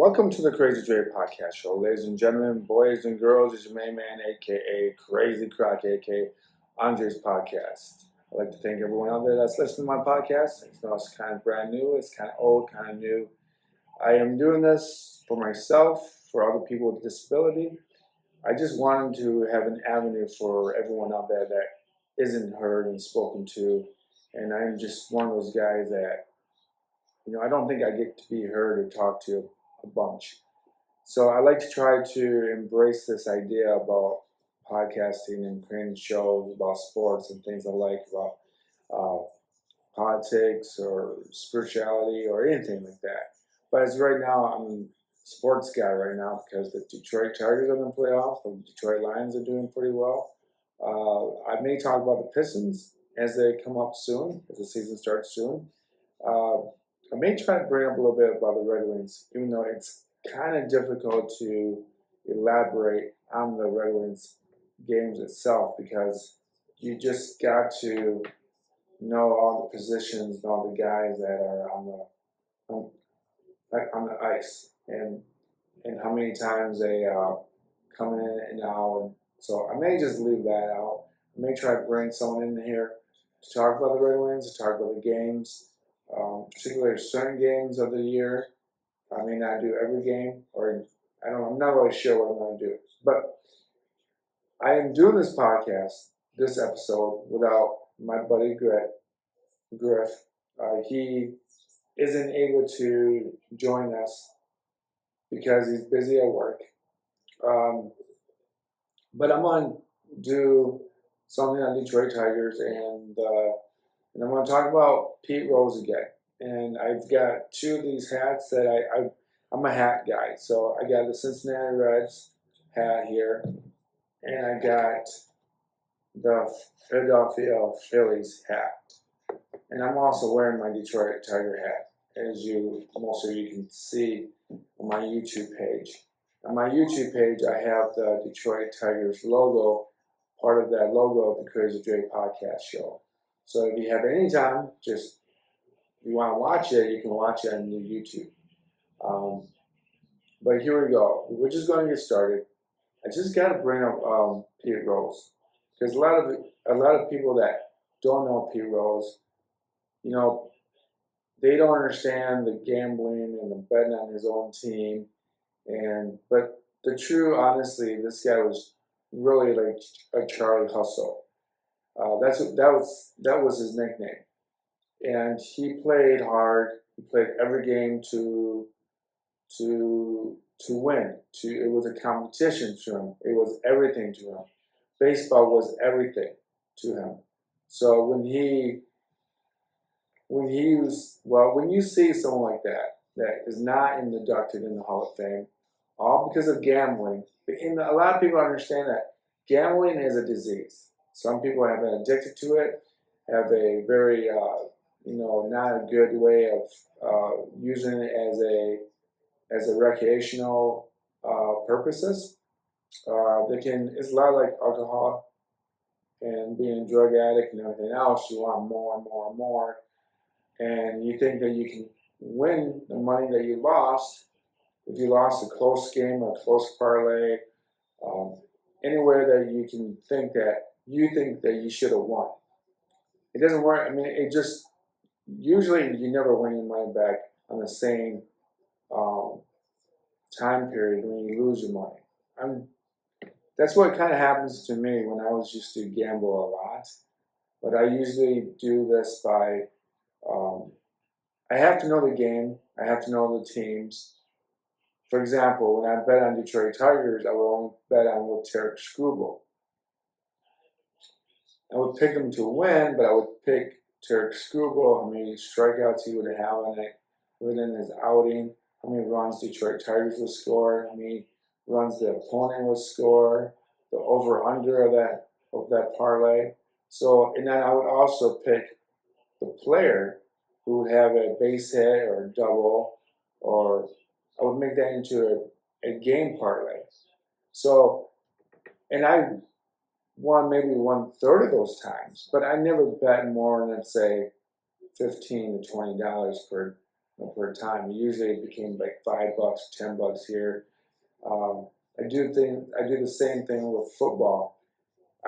Welcome to the Crazy Dre Podcast Show. Ladies and gentlemen, boys and girls, it's your main man, aka Crazy Croc, aka Andre's podcast. I'd like to thank everyone out there that's listening to my podcast. It's kind of brand new, it's kind of old, kind of new. I am doing this for myself, for other people with disability. I just wanted to have an avenue for everyone out there that isn't heard and spoken to. And I'm just one of those guys that, I don't think I get to be heard or talked to a bunch. So I like to try to embrace this idea about podcasting and creating shows about sports and things I like about uh, politics or spirituality or anything like that. But as right now, I'm a sports guy right now because the Detroit Tigers are in the playoffs. The Detroit Lions are doing pretty well. I may talk about the Pistons as they come up soon, as the season starts soon. I may try to bring up a little bit about the Red Wings, even though it's kind of difficult to elaborate on the Red Wings games itself because you just got to know all the positions and all the guys that are on the ice and how many times they come in and out. And so I may just leave that out. I may try to bring someone in here to talk about the Red Wings, to talk about the games. Particularly certain games of the year. I may not do every game, or I don't know, I'm not really sure what I'm going to do. But I am doing this podcast, this episode, without my buddy Griff. He isn't able to join us because he's busy at work. But I'm going to do something on Detroit Tigers, and I'm going to talk about Pete Rose again. And I've got two of these hats that I'm a hat guy. So I got the Cincinnati Reds hat here, and I got the Philadelphia Phillies hat. And I'm also wearing my Detroit Tiger hat, as most of you can see on my YouTube page. On my YouTube page, I have the Detroit Tigers logo, part of that logo of the Crazy Dre Podcast Show. So if you have any time, if you want to watch it, you can watch it on YouTube. But here we go. We're just going to get started. I just got to bring up Pete Rose because a lot of people that don't know Pete Rose, they don't understand the gambling and the betting on his own team. But the true, honestly, this guy was really like a Charlie Hustle. That was his nickname. And he played hard. He played every game to win. It was a competition to him. It was everything to him. Baseball was everything to him. So when you see someone like that is not inducted in the Hall of Fame, all because of gambling. And a lot of people understand that gambling is a disease. Some people have been addicted to it, have a very not a good way of using it as a recreational purposes. It's a lot like alcohol and being a drug addict and everything else. You want more and more and more, and you think that you can win the money that you lost if you lost a close game or a close parlay, anywhere that you can think that you should have won. It doesn't work. I mean, usually you never win your money back on the same time period when you lose your money. That's what kind of happens to me when I was used to gamble a lot. But I usually do this by, I have to know the game. I have to know the teams. For example, when I bet on Detroit Tigers, I would only bet on with Tarek Skubal. I would pick him to win, but I would pick Tarek Skubal, how many strikeouts he would have within his outing, how many runs Detroit Tigers would score, how many runs the opponent would score, the over/under of that parlay. So, and then I would also pick the player who would have a base hit or a double, or I would make that into a game parlay. So, and I won maybe 1/3 of those times, but I never bet more than say $15 to $20 per per time. Usually it became like $5, $10 here. I do the same thing with football.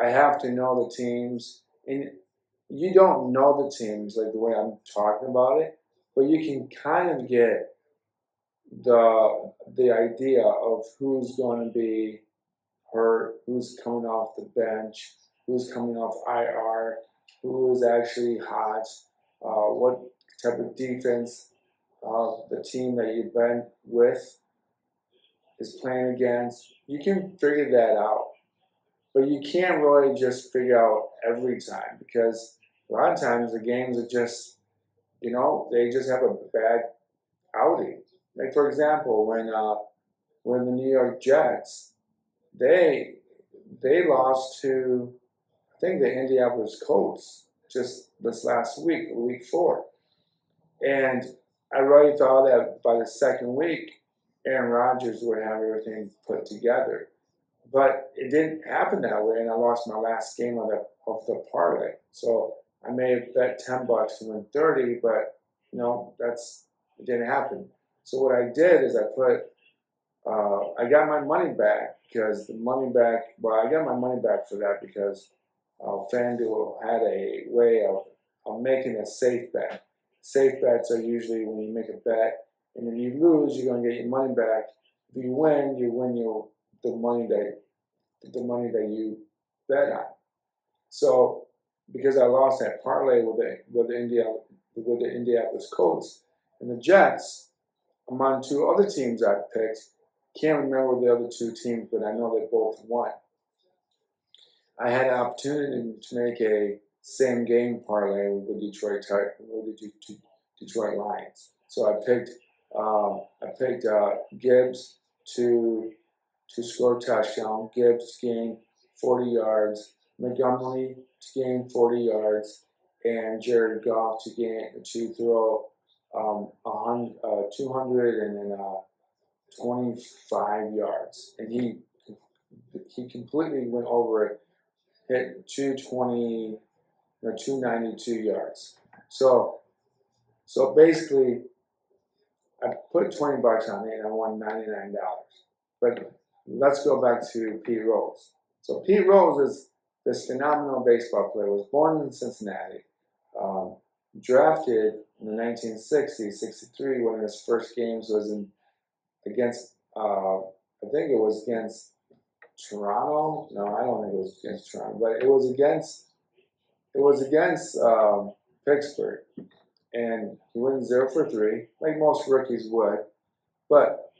I have to know the teams, and you don't know the teams like the way I'm talking about it, but you can kind of get the idea of who's going to be hurt, who's coming off the bench, who's coming off IR, who is actually hot, what type of defense the team that you've been with is playing against. You can figure that out, but you can't really just figure out every time because a lot of times the games are just, they just have a bad outing. Like for example, when the New York Jets, they lost to, I think, the Indianapolis Colts just this last week, week 4. And I really thought that by the second week, Aaron Rodgers would have everything put together. But it didn't happen that way, and I lost my last game of the parlay. So I may have bet $10 to win 30, but it didn't happen. So what I did is I got my money back because I got my money back for that because FanDuel had a way of making a safe bet. Safe bets are usually when you make a bet, and if you lose, you're going to get your money back. If you win the money that you bet on. So because I lost that parlay with the Indianapolis Colts and the Jets, among 2 other teams I picked. Can't remember the other 2 teams, but I know they both won. I had an opportunity to make a same game parlay with the Detroit Lions. So I picked Gibbs to score a touchdown. Gibbs gained 40 yards. Montgomery to gain 40 yards, and Jared Goff to throw 225 yards, and he completely went over it, hit 292 yards. So basically, I put $20 on it and I won $99. But let's go back to Pete Rose. So Pete Rose is this phenomenal baseball player. Was born in Cincinnati, drafted in the 1960s, 63. One of his first games was against I think it was against Toronto. No, I don't think it was against Toronto, but it was against Pittsburgh, and he went 0 for 3, like most rookies would. But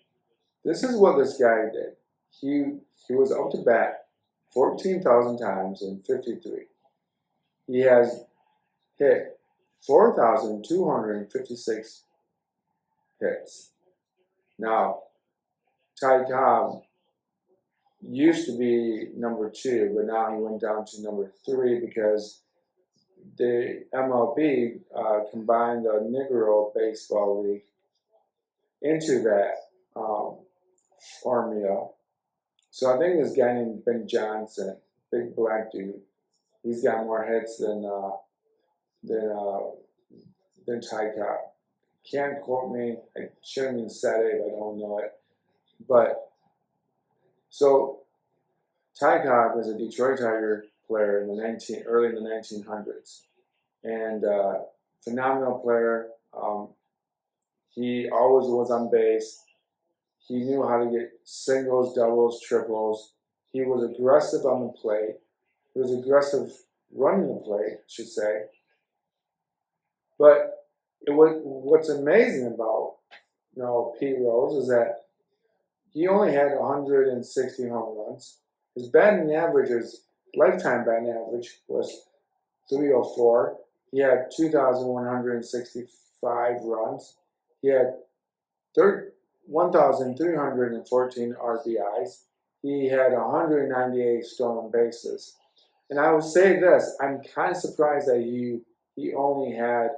this is what this guy did. He was up to bat 14,000 times in 53. He has hit 4,256 hits. Now, Ty Cobb used to be number 2, but now he went down to number 3 because the MLB combined the Negro Baseball League into that formula. So I think this guy named Ben Johnson, big black dude, he's got more hits than Ty Cobb. Can't quote me. I shouldn't have said it if I don't know it. But so Ty Cobb was a Detroit Tiger player in the early in the 1900s, and phenomenal player. He always was on base. He knew how to get singles, doubles, triples. He was aggressive on the plate. He was aggressive running the plate, I should say. But what's amazing about Pete Rose is that he only had 160 home runs. His lifetime batting average was 304. He had 2,165 runs. He had 1,314 RBIs. He had 198 stolen bases. And I will say this, I'm kind of surprised that he only had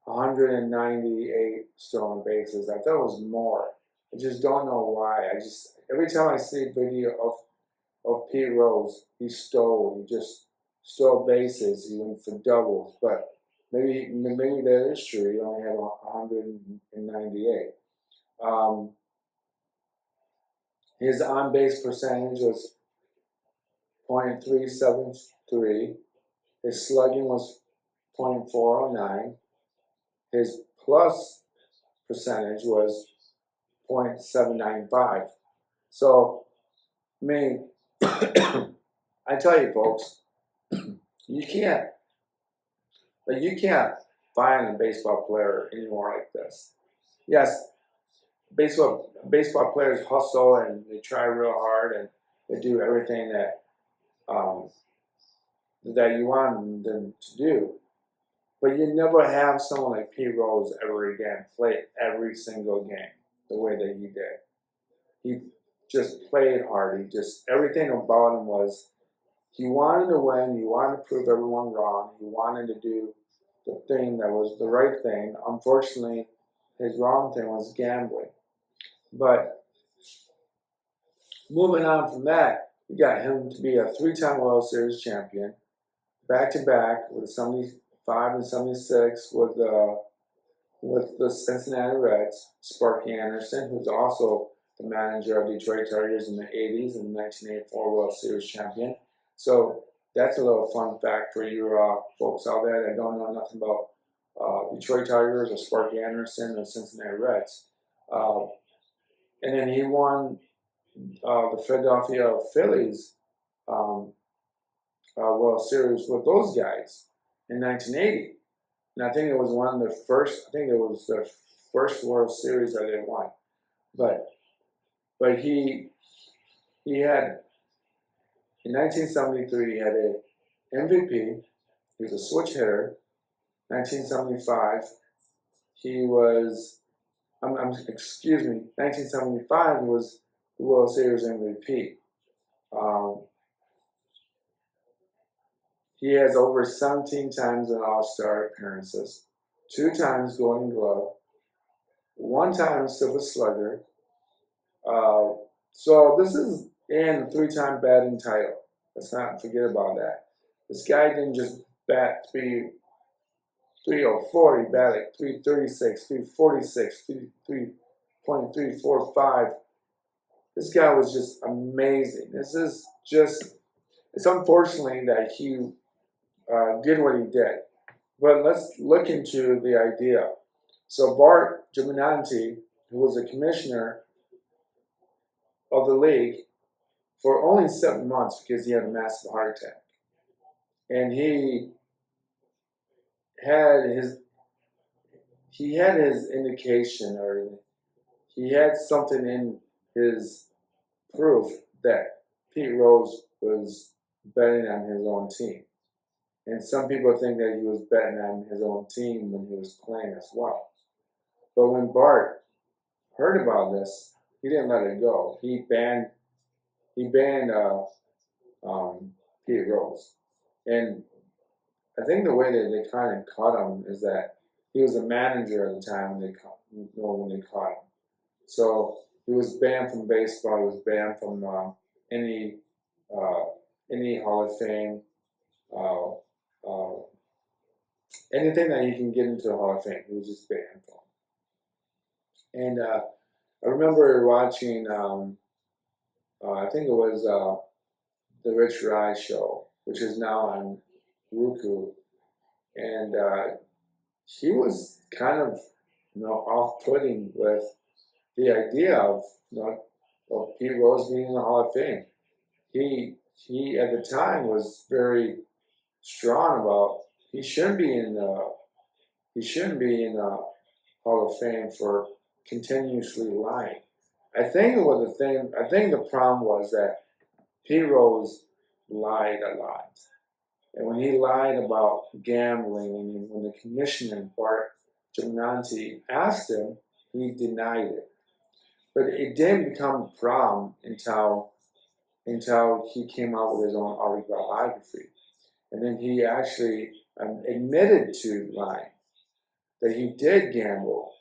198 stolen bases. I thought it was more. I just don't know why. Every time I see a video of Pete Rose, he just stole bases. He went for doubles. But maybe that is true. He only had 198. His on base percentage was .373. His slugging was .409. His plus percentage was .795. So, I mean, I tell you, folks, you can't find a baseball player anymore like this. Yes, baseball players hustle and they try real hard and they do everything that that you want them to do. But you never have someone like Pete Rose ever again play every single game the way that he did. He just played hard. Everything about him was, he wanted to win. He wanted to prove everyone wrong. He wanted to do the thing that was the right thing. Unfortunately, his wrong thing was gambling. But moving on from that, we got him to be a 3-time World Series champion, back-to-back with 75 and 76 with the Cincinnati Reds. Sparky Anderson, who's also the manager of Detroit Tigers in the 80s and 1984 World Series champion. So that's a little fun fact for you folks out there that don't know nothing about Detroit Tigers or Sparky Anderson or Cincinnati Reds. And then he won the Philadelphia Phillies World Series with those guys in 1980. And I think it was their first World Series that they won. But he had, in 1973, he had a MVP. He was a switch hitter. 1975, he was, 1975 was the World Series MVP. He has over 17 times in All-Star appearances, 2 times Golden Glove, 1 time Silver Slugger. So this is and a 3-time batting title. Let's not forget about that. This guy didn't just bat 304, he batted 336, 346, 3.345. This guy was just amazing. It's unfortunately that he did what he did. But let's look into the idea. So Bart Giminanti, who was the commissioner of the league for only 7 months because he had a massive heart attack. And he had his indication, or he had something in his proof that Pete Rose was betting on his own team. And some people think that he was betting on his own team when he was playing as well. But when Bart heard about this, he didn't let it go. He banned Pete Rose. And I think the way that they kind of caught him is that he was a manager at the time when they caught him. So he was banned from baseball. He was banned from any Hall of Fame, anything that you can get into the Hall of Fame. He was just banned from. And I remember watching, I think it was the Rich Rye Show, which is now on Roku, and he was kind of off-putting with the idea of Pete Rose being in the Hall of Fame. He at the time was very strong about he shouldn't be in the Hall of Fame for continuously lying. I think the problem was that Pete Rose lied a lot. And when he lied about gambling, and when the commissioner, Bart Giminanti, asked him, he denied it. But it didn't become a problem until he came out with his own autobiography. And then he actually admitted to lying, that he did gamble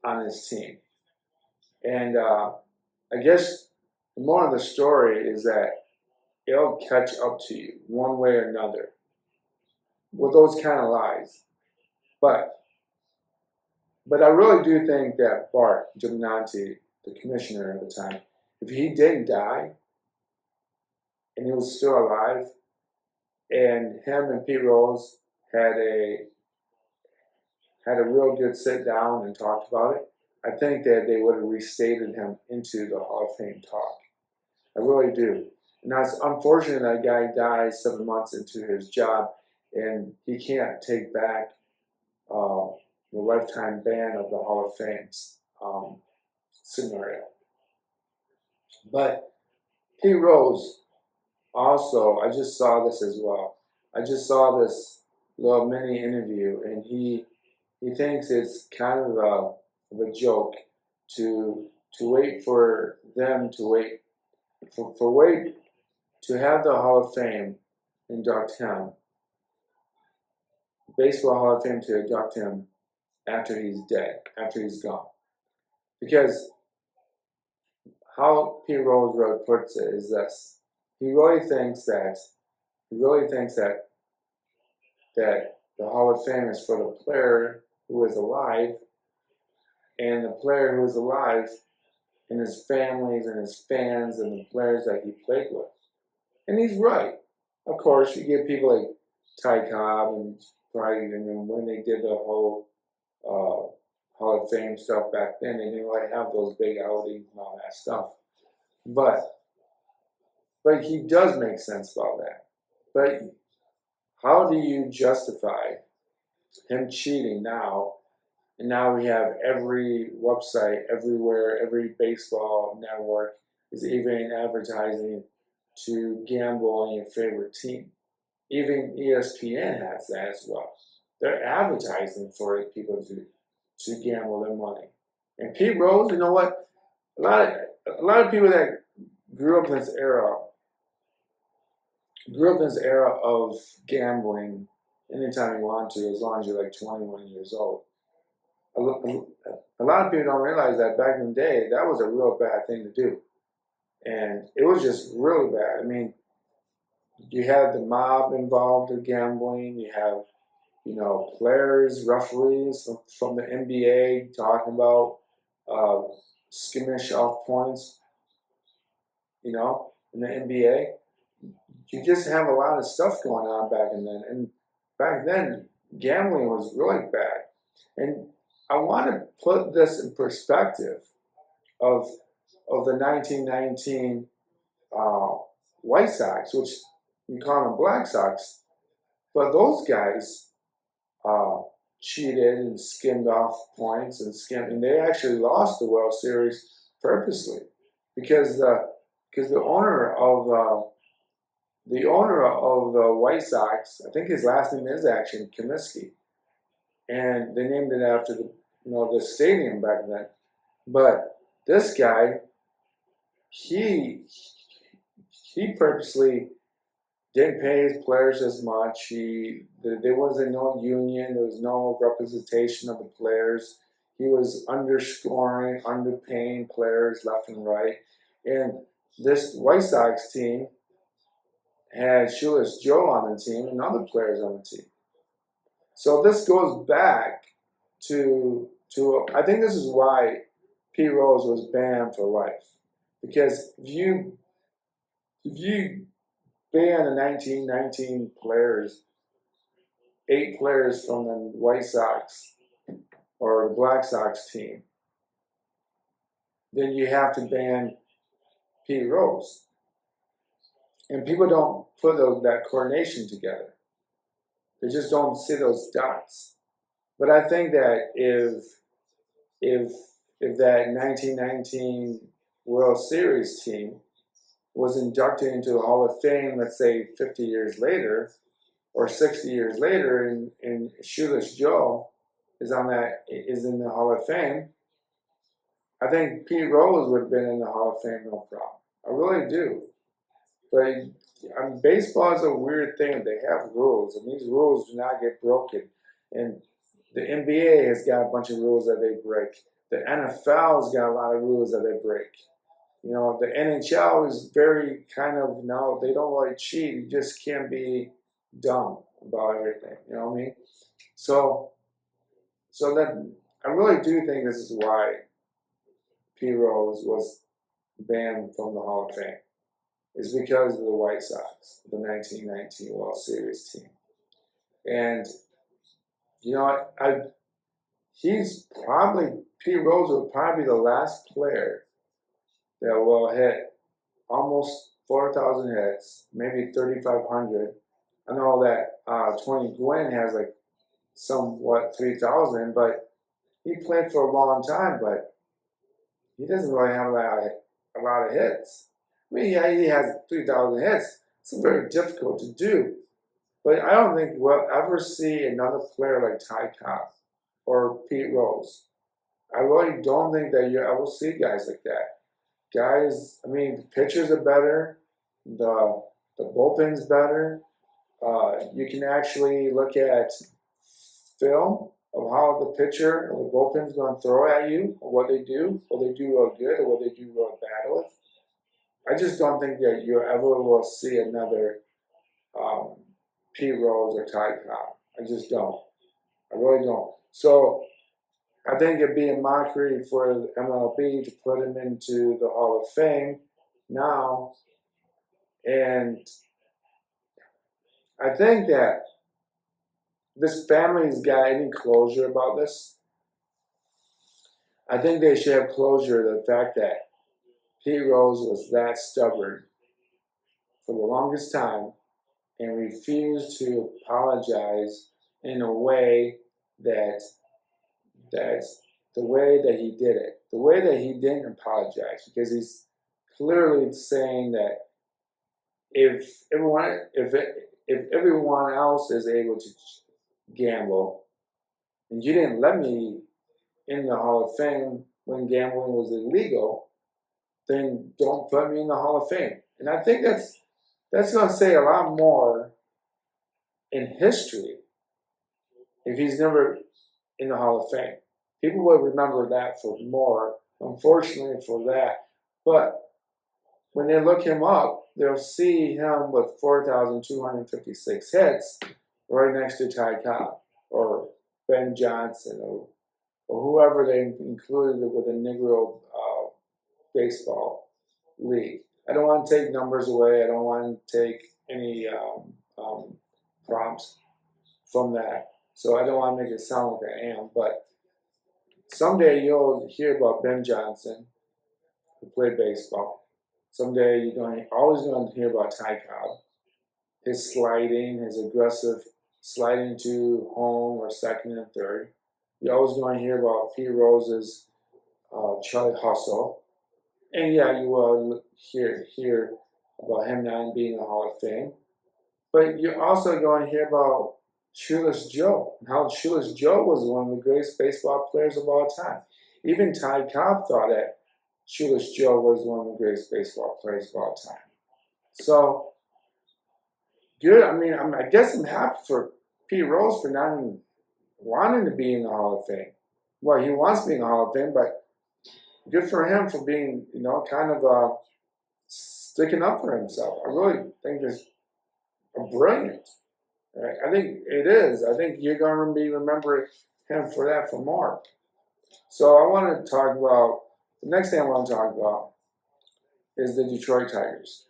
on his team. And I guess the moral of the story is that it'll catch up to you one way or another with those kind of lies. But I really do think that Bart Giovinazzi, the commissioner at the time, if he didn't die and he was still alive, and him and Pete Rose had a real good sit down and talked about it, I think that they would have restated him into the Hall of Fame talk. I really do. And it's unfortunate that guy dies 7 months into his job and he can't take back the lifetime ban of the Hall of Fame scenario. But Pete Rose also, I just saw this as well. I just saw this little mini interview, and he thinks it's kind of a joke to wait for them to wait to have the Hall of Fame induct him, Baseball Hall of Fame to induct him after he's dead, after he's gone. Because how Pete Rose really puts it is this: he really thinks that the Hall of Fame is for the player who is alive, and the player who is alive and his families and his fans and the players that he played with. And he's right. Of course, you get people like Ty Cobb and Pride, and when they did the whole Hall of Fame stuff back then, they didn't really have those big outings and all that stuff. But he does make sense about that. But how do you justify him cheating now? And now we have every website, everywhere, every baseball network is even advertising to gamble on your favorite team. Even ESPN has that as well. They're advertising for people to gamble their money. And Pete Rose, you know what? A lot of people that grew up in this era of gambling anytime you want to, as long as you're like 21 years old. A lot of people don't realize that back in the day, that was a real bad thing to do. And it was just really bad. I mean, you had the mob involved in gambling. You have, players, referees from the NBA talking about skimmish off points, in the NBA. You just have a lot of stuff going on back then. And back then, gambling was really bad. And I want to put this in perspective of the 1919 White Sox, which you call them Black Sox, but those guys cheated and skimmed off points and they actually lost the World Series purposely because the owner of the White Sox, I think his last name is actually Comiskey, and they named it after the stadium back then. But this guy, he purposely didn't pay his players as much. There wasn't no union. There was no representation of the players. He was underscoring, underpaying players left and right. And this White Sox team had Shoeless Joe on the team and other players on the team. So this goes back to I think this is why Pete Rose was banned for life. Because if you ban the 1919 players, 8 players from the White Sox or the Black Sox team, then you have to ban Pete Rose. And people don't put that coordination together. They just don't see those dots. But I think that if that 1919 World Series team was inducted into the Hall of Fame, let's say 50 years later or 60 years later, and Shoeless Joe is in the Hall of Fame, I think Pete Rose would have been in the Hall of Fame, no problem. I really do. But baseball is a weird thing. They have rules, and these rules do not get broken. And the NBA has got a bunch of rules that they break. The NFL's got a lot of rules that they break. The NHL is very they don't really cheat. You just can't be dumb about everything. You know what I mean? So So that I really do think this is why P. Rose was banned from the Hall of Fame. Is because of the White Sox, the 1919 World Series team. And you know, he's probably Pete Rose will probably be the last player that will hit almost 4,000 hits, maybe 3,500. I know that Tony Gwynn has like somewhat 3,000, but he played for a long time, but he doesn't really have a lot of hits. I mean, yeah, he has 3,000 hits. It's very difficult to do. But I don't think we'll ever see another player like Ty Cobb or Pete Rose. I really don't think that you ever see guys like that. Guys, I mean, the pitchers are better, the bullpen's better. You can actually look at film of how the pitcher or the bullpen's going to throw at you, or what they do real good, or what they do real bad with. I just don't think that you ever will see another um, Pete Rose or Ty Cobb. I just don't. I really don't. So I think it'd be a mockery for the MLB to put him into the Hall of Fame now. And I think that this family's got any closure about this. I think they should have closure to the fact that Pete Rose was that stubborn for the longest time and refused to apologize in a way that's the way that he did it. The way that he didn't apologize, because he's clearly saying that if everyone else is able to gamble, and you didn't let me in the Hall of Fame when gambling was illegal, then don't put me in the Hall of Fame. And I think that's going to say a lot more in history if he's never in the Hall of Fame. People will remember that for more, unfortunately, for that. But when they look him up, they'll see him with 4,256 hits right next to Ty Cobb or Ben Johnson or whoever they included with the Negro baseball league. I don't want to take numbers away. I don't want to take any prompts from that. So I don't want to make it sound like I am. But someday you'll hear about Ben Johnson, who played baseball. Someday you're always going to hear about Ty Cobb, his sliding, his aggressive sliding to home or second and third. You're always going to hear about Pete Rose's Charlie Hustle. And yeah, you will hear about him not being in the Hall of Fame. But you're also going to hear about Shoeless Joe, and how Shoeless Joe was one of the greatest baseball players of all time. Even Ty Cobb thought that Shoeless Joe was one of the greatest baseball players of all time. So, good. I mean, I guess I'm happy for Pete Rose for not even wanting to be in the Hall of Fame. Well, he wants to be in the Hall of Fame, but good for him for being, kind of sticking up for himself. I really think it's brilliant. Right? I think it is. I think you're going to be remembering him for that for more. So I want to talk about, the next thing I want to talk about is the Detroit Tigers.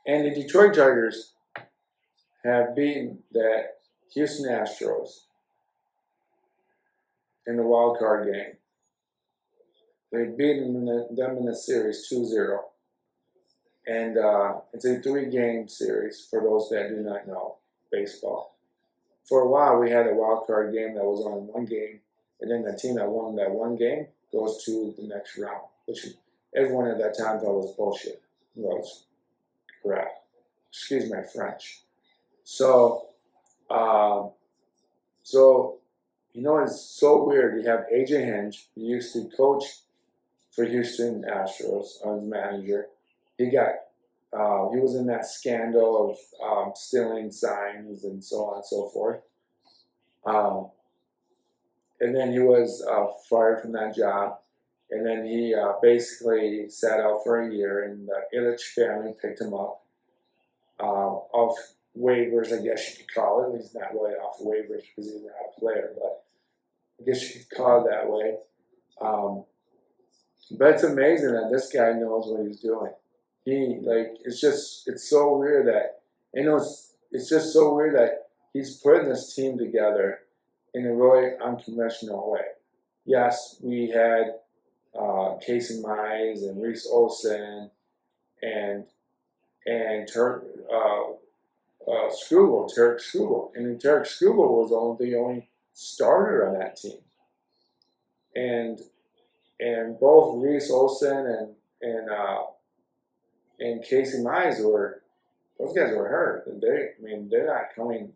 And the Detroit Tigers have beaten the Houston Astros in the wild card game. They've beaten them in the series 2-0. And it's a 3-game series for those that do not know baseball. For a while, we had a wild card game that was on one game, and then the team that won that one game goes to the next round, which everyone at that time thought was bullshit. It was crap. Excuse my French. So, it's so weird. You have AJ Hinch, who used to coach for Houston Astros, as manager. He was in that scandal of stealing signs and so on and so forth. And then he was fired from that job. And then he basically sat out for a year, and the Ilitch family picked him up waivers, I guess you could call it. He's not really off waivers because he's not a player, but I guess you could call it that way. But it's amazing that this guy knows what he's doing. It's so weird that, it's just so weird that he's putting this team together in a really unconventional way. Yes, we had Casey Mize and Reese Olson and Tarek Skubal, and then Tarek Skubal was the only starter on that team, and both Reese Olson and Casey Mize those guys were hurt. They're not coming.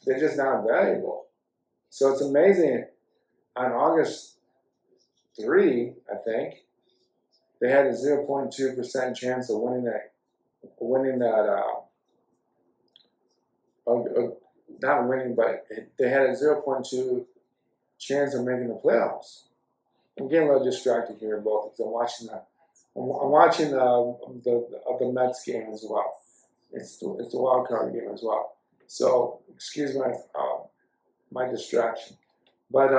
They're just not valuable. So it's amazing. On August 3, I think they had a 0.2% chance of winning that. Not winning, but they had a 0.2 chance of making the playoffs. I'm getting a little distracted here, both because I'm watching the Mets game as well. It's the wild card game as well. So excuse my distraction, but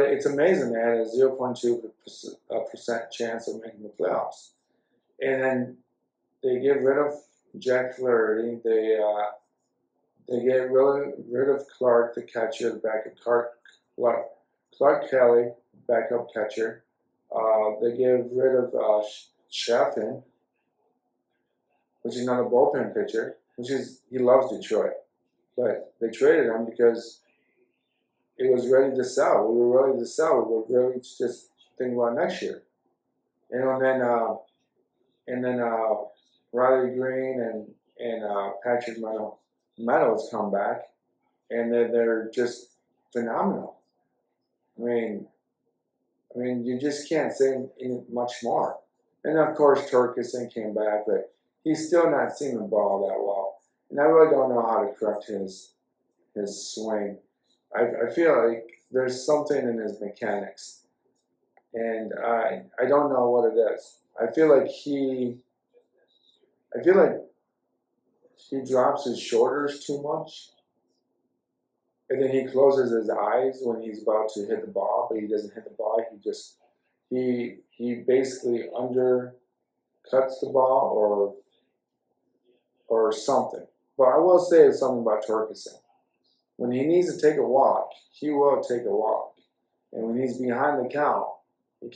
it's amazing they had a 0.2% chance of making the playoffs, and then they get rid of Jack Flaherty. They get rid of Clark, the catcher, the backup Clark Kelly, backup catcher. They get rid of Chafin, which is another bullpen pitcher, he loves Detroit. But they traded him because it was ready to sell. We were ready to sell. We were really just thinking about next year. And then Riley Green and Patrick Meadows come back, and they're just phenomenal. You just can't say much more. And of course, Torkelson came back, but he's still not seeing the ball that well. And I really don't know how to correct his swing. I feel like there's something in his mechanics, and I don't know what it is. I feel like he drops his shoulders too much, and then he closes his eyes when he's about to hit the ball, but he doesn't hit the ball. He basically undercuts the ball or something. But I will say something about Torkelson. When he needs to take a walk, he will take a walk. And when he's behind the count, he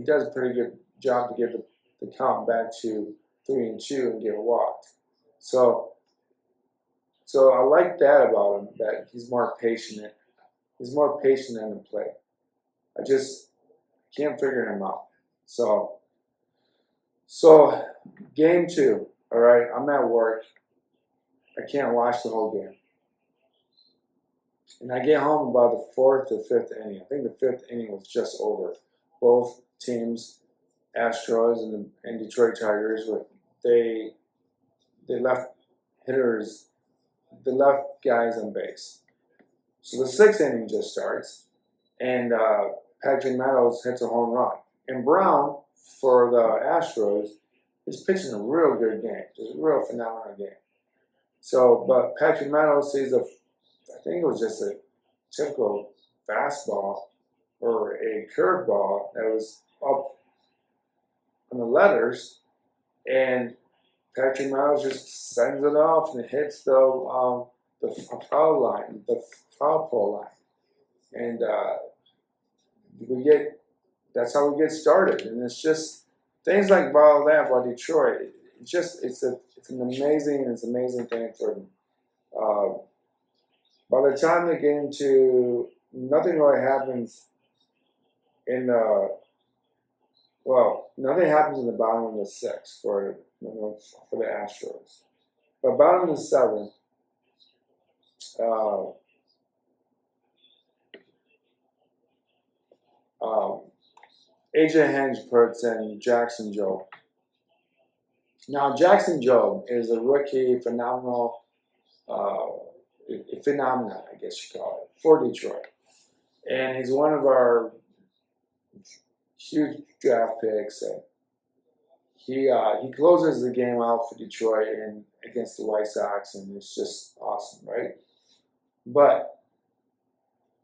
does a pretty good job to get the count back to 3-2 and get walked. So I like that about him, that he's more patient. He's more patient in the play. I just can't figure him out. So game 2, all right, I'm at work. I can't watch the whole game. And I get home about the 4th or 5th inning. I think the 5th inning was just over. Both teams, Astros and Detroit Tigers, they left hitters, they left guys on base. So the 6th inning just starts, and Patrick Meadows hits a home run. And Brown, for the Astros, is pitching a real good game, just a real phenomenal game. So, but Patrick Meadows sees I think it was just a typical fastball or a curveball that was up on the letters, and Patrick Meadows just sends it off and hits the foul pole line, and that's how we get started. And it's just things like that about Detroit. It's an amazing thing for them. By the time they get into, nothing really happens nothing happens in the bottom of the 6th for the Astros. But bottom of the 7th, AJ Hinch puts in Jackson Jobe. Now, Jackson Jobe is a rookie phenomenon, I guess you call it, for Detroit. And he's one of our huge draft picks. And he closes the game out for Detroit and against the White Sox, and it's just awesome, right? But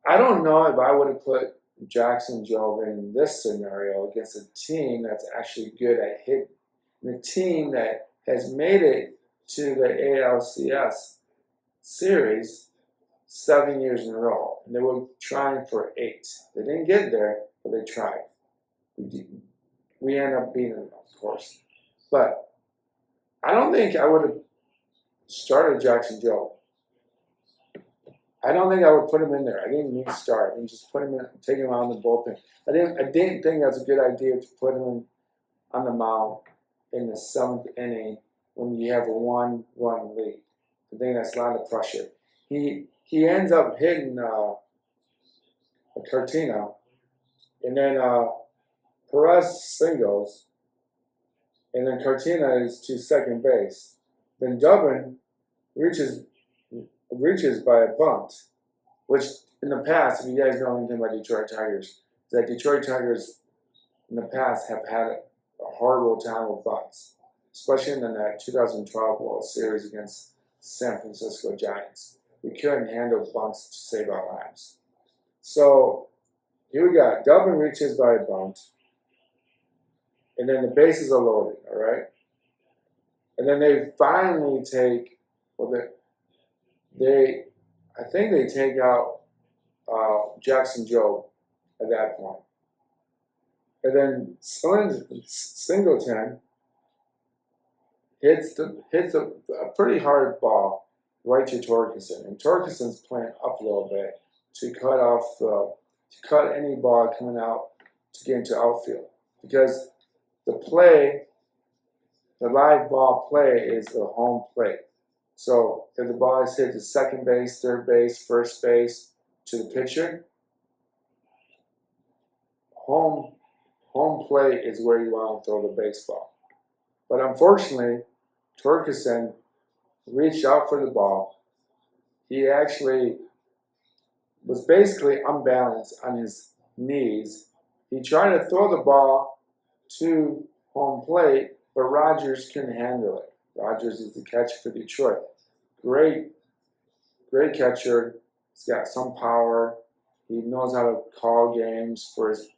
I don't know if I would have put Jackson Jobe in this scenario against a team that's actually good at hitting, and a team that has made it to the ALCS series 7 years in a row. And they were trying for 8. They didn't get there, but they tried. We ended up beating them, of course. But I don't think I would have started Jackson Jobe. I don't think I would put him in there. I didn't mean start. I didn't just put him in, take him out in the bullpen. I didn't think that's a good idea to put him on the mound in the 7th inning when you have a 1-run lead. I think that's a lot of pressure. He ends up hitting Cortina, and then Perez singles, and then Cortina is to second base. Then Dubbin reaches by a bunt, which in the past, if you guys know anything about Detroit Tigers, that Detroit Tigers in the past have had a horrible time with bunts, especially in that 2012 World Series against San Francisco Giants. We couldn't handle bunts to save our lives. So here we got Dubbin reaches by a bunt, and then the bases are loaded, all right? And then they finally take, I think they take out Jackson Jobe at that point. And then Singleton hits a pretty hard ball right to Torkelson. And Torkelson's playing up a little bit to cut any ball coming out to get into outfield. Because the live ball play is the home plate. So if the ball is hit to second base, third base, first base, to the pitcher, home plate is where you want to throw the baseball. But unfortunately, Torkelson reached out for the ball. He actually was basically unbalanced on his knees. He tried to throw the ball to home plate, but Rogers couldn't handle it. Rogers is the catcher for Detroit. Great catcher. He's got some power. He knows how to call games for his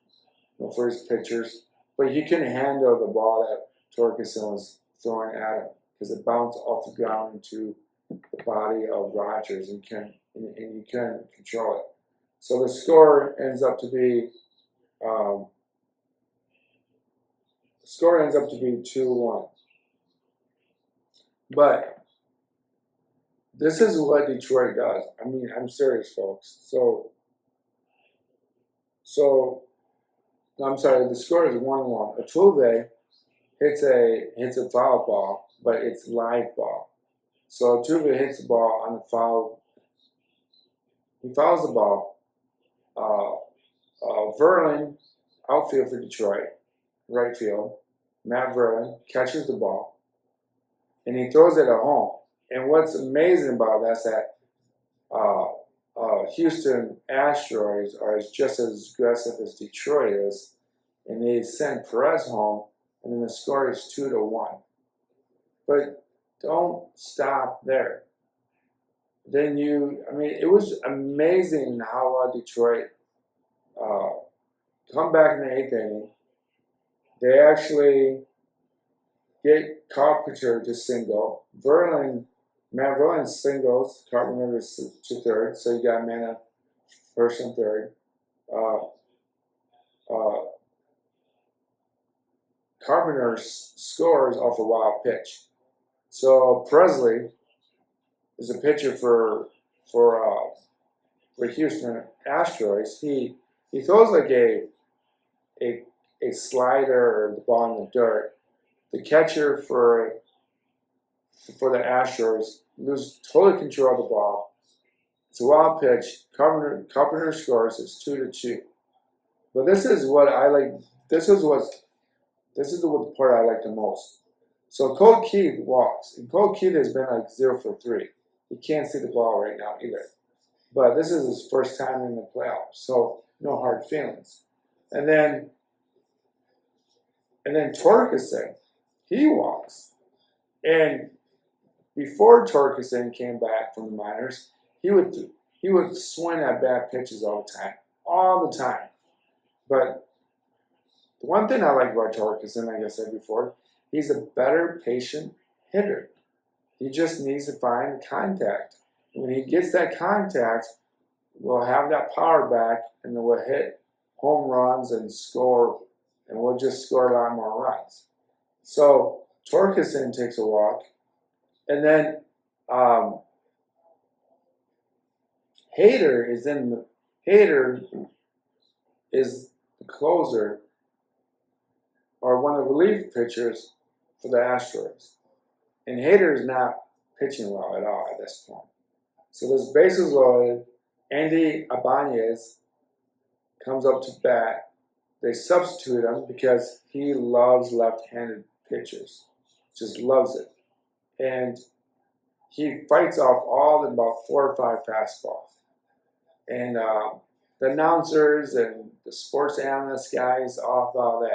pitchers, but he couldn't handle the ball that Torkelson was throwing at him because it bounced off the ground into the body of Rogers, and you couldn't control it. So the score ends up to be 2-1. But this is what Detroit does. I mean, I'm serious, folks. So I'm sorry, the score is 1-1. Altuve hits a foul ball, but it's live ball. So Altuve hits the ball on the foul. He fouls the ball. Verlin, outfield for Detroit, right field. Matt Verlin catches the ball, and he throws it at home. And what's amazing about that is that Houston Astros are just as aggressive as Detroit is, and they send Perez home, and then the score is 2-1. But don't stop there. Then it was amazing how Detroit come back in the 8th inning. They actually get Carpenter to single. Matt Verlin singles. Carpenter to third, so you got man at first and third. Carpenter scores off a wild pitch. So Presley is a pitcher for Houston Astros. He throws like a slider or the ball in the dirt. The catcher for the Astros loses total control of the ball. It's a wild pitch. Carpenter scores. It's 2-2. But this is what I like. This is the part I like the most. So Cole Keith walks, and Cole Keith has been like 0 for 3. He can't see the ball right now either. But this is his first time in the playoffs, so no hard feelings. And then Torkelson he was. And before Torkelson came back from the minors, he would swing at bad pitches all the time. But the one thing I like about Torkelson, like I said before, he's a better patient hitter. He just needs to find contact. When he gets that contact, we'll have that power back, and then we'll hit home runs and score, and we'll just score a lot more runs. So Torkelson takes a walk, and then Hader is the closer, or one of the relief pitchers for the Astros. And Hader is not pitching well at all at this point. So there's bases loaded. Andy Ibanez comes up to bat. They substitute him because he loves left-handed pitchers. Just loves it. And he fights off all in about 4 or 5 fastballs. And the announcers and the sports analyst guys all thought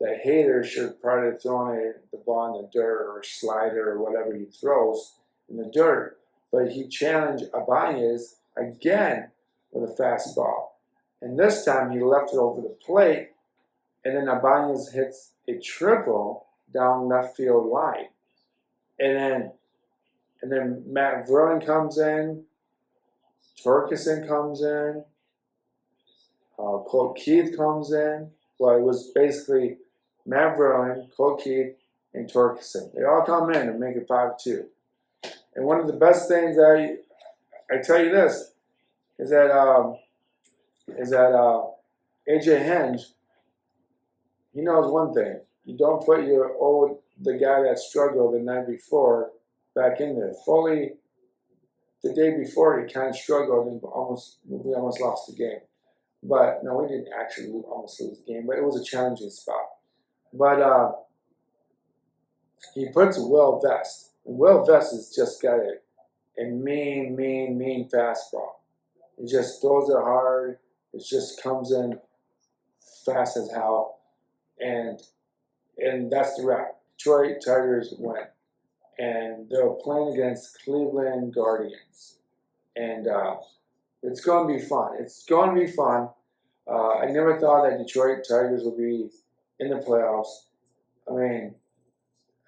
that Hader should probably throw the ball in the dirt or slider or whatever he throws in the dirt. But he challenged Ibanez again with a fastball. And this time he left it over the plate, and then Ibanez hits a triple down left field line. And then Matt Verlin comes in, Torkelson comes in, Colt Keith comes in. Well, it was basically Matt Verlin, Colt Keith, and Torkelson. They all come in and make it 5-2. And one of the best things I tell you this is that AJ Hinge, he knows one thing: you don't put the guy that struggled the night before back in there. Foley, the day before, he kind of struggled and we almost lost the game. But no, we didn't actually almost lose the game, but it was a challenging spot. But he puts Will Vest. And Will Vest has just got a mean fastball. He just throws it hard. It just comes in fast as hell. And that's the wrap. Detroit Tigers win. And they're playing against Cleveland Guardians. And it's going to be fun. It's going to be fun. I never thought that Detroit Tigers would be in the playoffs. I mean,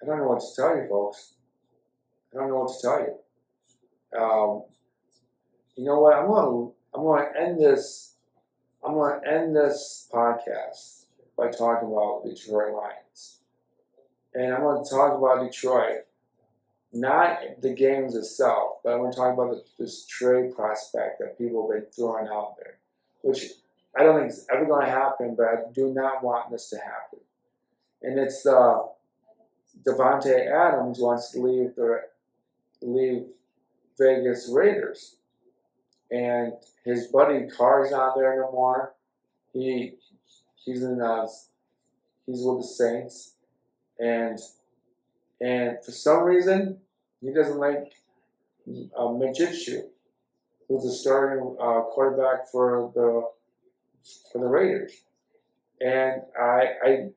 I don't know what to tell you, folks. I don't know what to tell you. You know what? I'm going to end this. I'm going to end this podcast by talking about the Detroit Lions, and I'm going to talk about Detroit, not the games itself, but I'm going to talk about this trade prospect that people have been throwing out there, which I don't think is ever going to happen, but I do not want this to happen. And it's Davante Adams wants to leave Vegas Raiders, and his buddy Carr's not there no more. He's with the Saints, and for some reason he doesn't like Majitshu, who's the starting quarterback for the Raiders, and I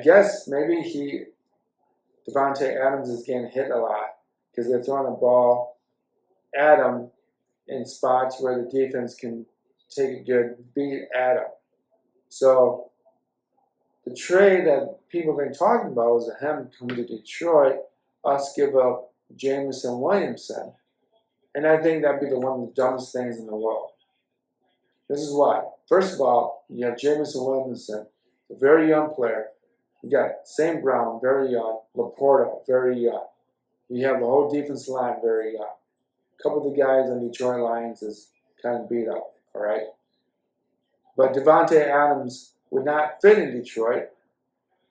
guess maybe Davante Adams is getting hit a lot because they're throwing the ball at him in spots where the defense can take a good beat at him. So the trade that people have been talking about was him coming to Detroit, us give up Jameson Williamson, and I think that'd be one of the dumbest things in the world. This is why. First of all, you have Jameson Williamson, a very young player. You got St. Brown, very young. Laporta, very young. You have the whole defensive line, very young. A couple of the guys on Detroit Lions is kind of beat up, all right? But Davante Adams would not fit in Detroit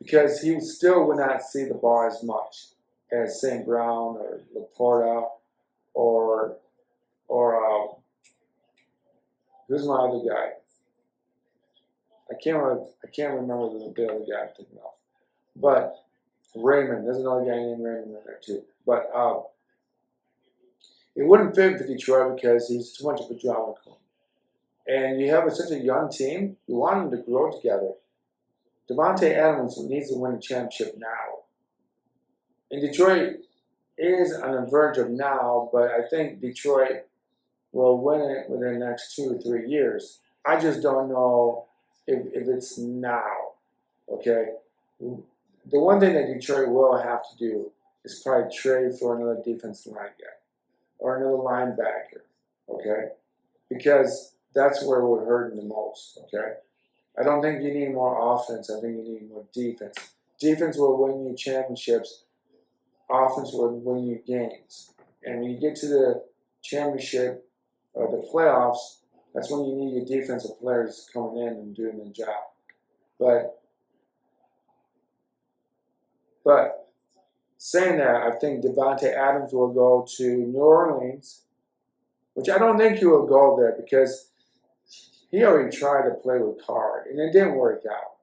because he still would not see the ball as much as St. Brown or Laporta or who's my other guy? I can't remember the other guy I'm thinking of. But Raymond, there's another guy named Raymond in there too. But it wouldn't fit for Detroit because he's too much of a drama queen. And you have such a young team, you want them to grow together. Devontae Adams needs to win a championship now. And Detroit is on the verge of now, but I think Detroit will win it within the next 2 or 3 years. I just don't know if it's now. Okay? The one thing that Detroit will have to do is probably trade for another defensive line guy or another linebacker. Okay? Because that's where we're hurting the most. Okay? I don't think you need more offense. I think you need more defense. Defense will win you championships. Offense will win you games. And when you get to the championship or the playoffs, that's when you need your defensive players coming in and doing the job. But saying that, I think Devontae Adams will go to New Orleans, which I don't think he will go there because he already tried to play with Carr, and it didn't work out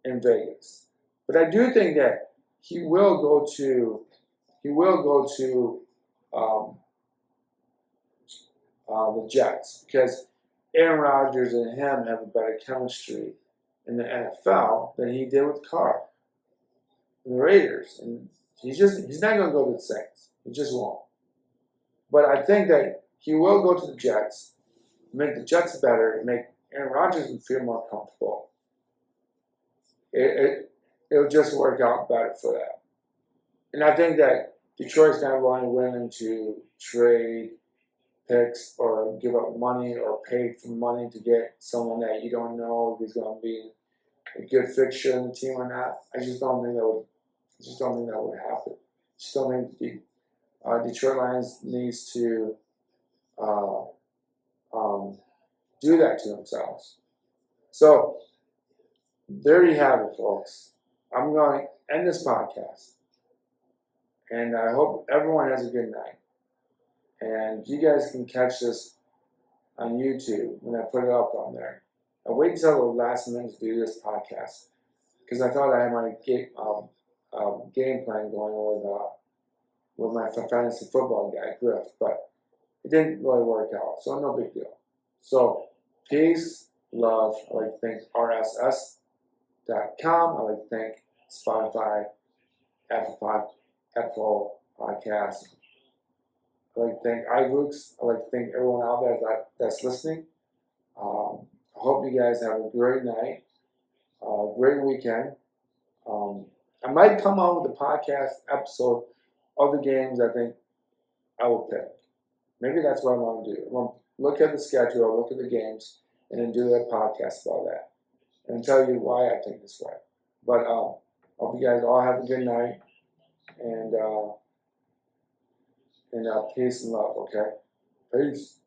in Vegas. But I do think that he will go to the Jets because Aaron Rodgers and him have a better chemistry in the NFL than he did with Carr and the Raiders. And he's not going to go to the Saints. He just won't. But I think that he will go to the Jets, make the Jets better, and make Aaron Rodgers feel more comfortable. It'll just work out better for that. And I think that Detroit's not willing to trade picks or give up money or pay for money to get someone that you don't know if he's going to be a good fixture in the team or not. I just don't think that would happen. I just don't think the Detroit Lions needs to do that to themselves. So there you have it, folks. I'm going to end this podcast. And I hope everyone has a good night. And you guys can catch this on YouTube when I put it up on there. I waited until the last minute to do this podcast because I thought I had my game plan going with my fantasy football guy, Griff, but it didn't really work out, so no big deal. So, peace, love. I'd like to thank RSS.com. I'd like to thank Spotify, Apple Podcasts. I'd like to thank iBooks. I'd like to thank everyone out there that's listening. I hope you guys have a great night, great weekend. I might come out with a podcast episode of the games I think I will pick. Maybe that's what I want to do. I want to look at the schedule, look at the games, and then do a podcast about that and tell you why I think this way. But hope you guys all have a good night and peace and love, okay? Peace.